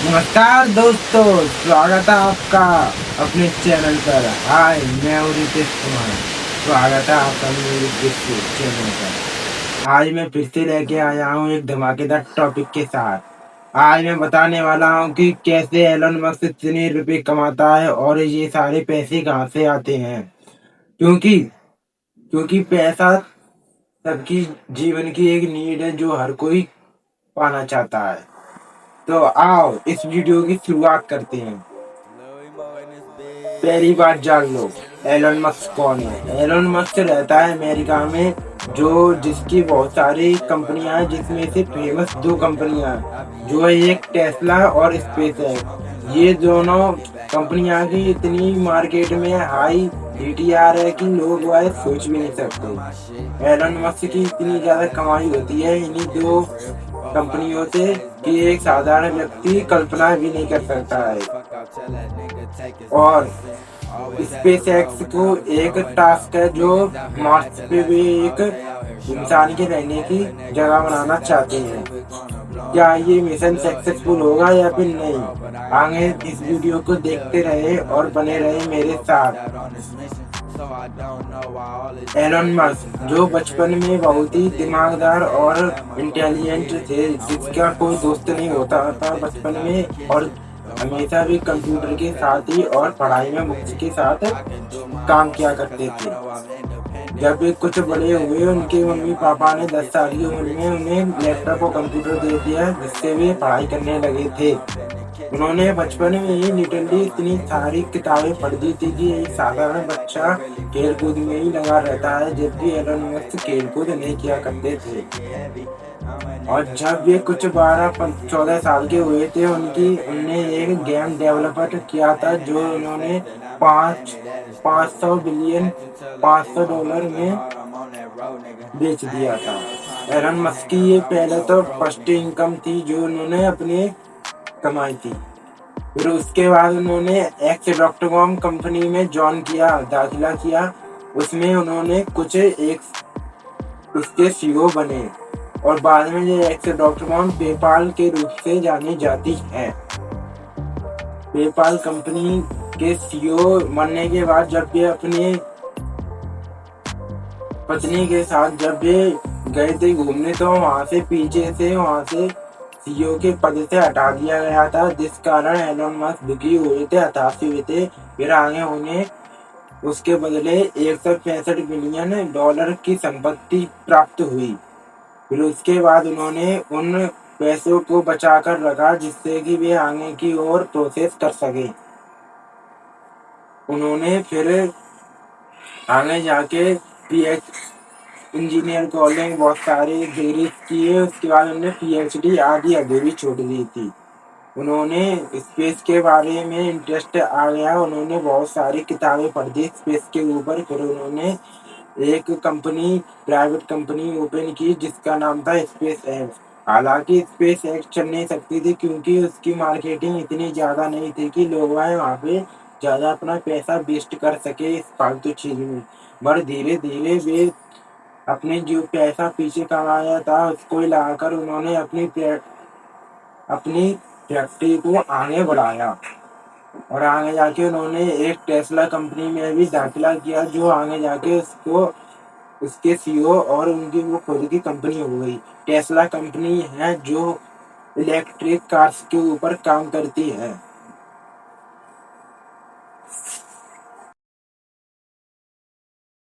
नमस्कार दोस्तों, स्वागत है आपका अपने चैनल पर। हाय, मैं हूँ रितेश कुमार। स्वागत है आपका मेरे चैनल पर। आज मैं फिर से लेके आया हूँ एक धमाकेदार टॉपिक के साथ। आज मैं बताने वाला हूँ कि कैसे एलन मस्क इतने रुपए कमाता है और ये सारे पैसे कहाँ से आते हैं। क्योंकि क्योंकि पैसा सबकी जीवन की एक नीड है जो हर कोई पाना चाहता है। तो आओ इस वीडियो की शुरुआत करते हैं। पहली बात जान लो, एलन मस्क कौन है। एलन मस्क रहता है अमेरिका में, जिसकी बहुत सारी कंपनियां हैं, जिसमें से फेमस दो कंपनियां हैं, जो है एक टेस्ला और स्पेस एक्स। ये दोनों कंपनियां की इतनी मार्केट में हाई ईटीआर है कि लोग वह सोच भी नहीं सकते। एलन मस्क की इतनी ज्यादा कमाई होती है इन्हीं दो कंपनियों से कि एक साधारण व्यक्ति कल्पना भी नहीं कर सकता है। और स्पेस एक्स को एक टास्क है जो मार्स पे भी एक इंसान के रहने की जगह बनाना चाहते हैं। क्या ये मिशन सक्सेसफुल होगा या फिर नहीं? आगे इस वीडियो को देखते रहे और बने रहे मेरे साथ। एलन मस्क जो बचपन में बहुत ही दिमागदार और इंटेलिजेंट थे, जिसका कोई दोस्त नहीं होता था बचपन में, और हमेशा भी कंप्यूटर के साथ ही और पढ़ाई में मुख्य के साथ काम किया करते थे। जब वे कुछ बड़े हुए, उनके मम्मी पापा ने 10 साल की उम्र में उन्हें लैपटॉप और कंप्यूटर दे दिया, जिससे वे पढ़ाई करने लगे थे। उन्होंने बचपन में ही लिटरली इतनी सारी किताबें पढ़ दी थी कि एक साधारण बच्चा खेल कूद में ही लगा रहता है, जबकि एलन मस्क खेल कूद नहीं किया करते थे। और जब वे कुछ 12-14 साल के हुए थे, उनने एक गेम डेवलप किया था जो उन्होंने 500 बिलियन $500 में बेच दिया था। एलन मस्क की ये पहले तो फर्स्ट इनकम थी जो उन्होंने अपने कमाई थी। फिर उसके बाद उन्होंने एक्स.com कंपनी में दाखिला किया। उसमें उन्होंने उसके सीईओ बने, और बाद में ये एक्स.com पेपाल के रूप से जानी जाती है। पेपाल कंपनी के सीईओ बनने के बाद जब वे अपने पत्नी के साथ जब वे गए थे घूमने, तो वहां से सीईओ के पद से हटा दिया गया था, जिस कारण एलन मस्क दुखी हुए थे, हताश हुए थे। फिर आगे उन्हें उसके बदले $165 बिलियन की संपत्ति प्राप्त हुई। फिर उसके बाद उन्होंने उन पैसों को बचा कर रखा, जिससे कि वे आगे की ओर प्रोसेस कर सके। उन्होंने फिर आगे जाके इंजीनियर कॉलेज बहुत सारे डिग्री किए। उसके बाद उन्होंने PhD आदि आगे भी छोड़ दी थी। उन्होंने स्पेस के बारे में इंटरेस्ट आ गया, उन्होंने बहुत सारी किताबें पढ़ दी स्पेस के ऊपर। फिर उन्होंने एक प्राइवेट कंपनी ओपन की, जिसका नाम था स्पेस एक्स। हालांकि स्पेस एक्स चल नहीं सकती थी, क्योंकि उसकी मार्केटिंग इतनी ज्यादा नहीं थी कि लोग वहाँ पे ज्यादा अपना पैसा वेस्ट कर सके इस फालतू चीज में। पर धीरे धीरे वे अपने जो पैसा पीछे कमाया था उसको लगाकर उन्होंने अपनी फैक्ट्री को आगे बढ़ाया, और आगे जाके उन्होंने एक टेस्ला कंपनी में भी दाखिला किया, जो आगे जाके उसके सीईओ और उनकी वो खुद की कंपनी हो गई। टेस्ला कंपनी है जो इलेक्ट्रिक कार्स के ऊपर काम करती है।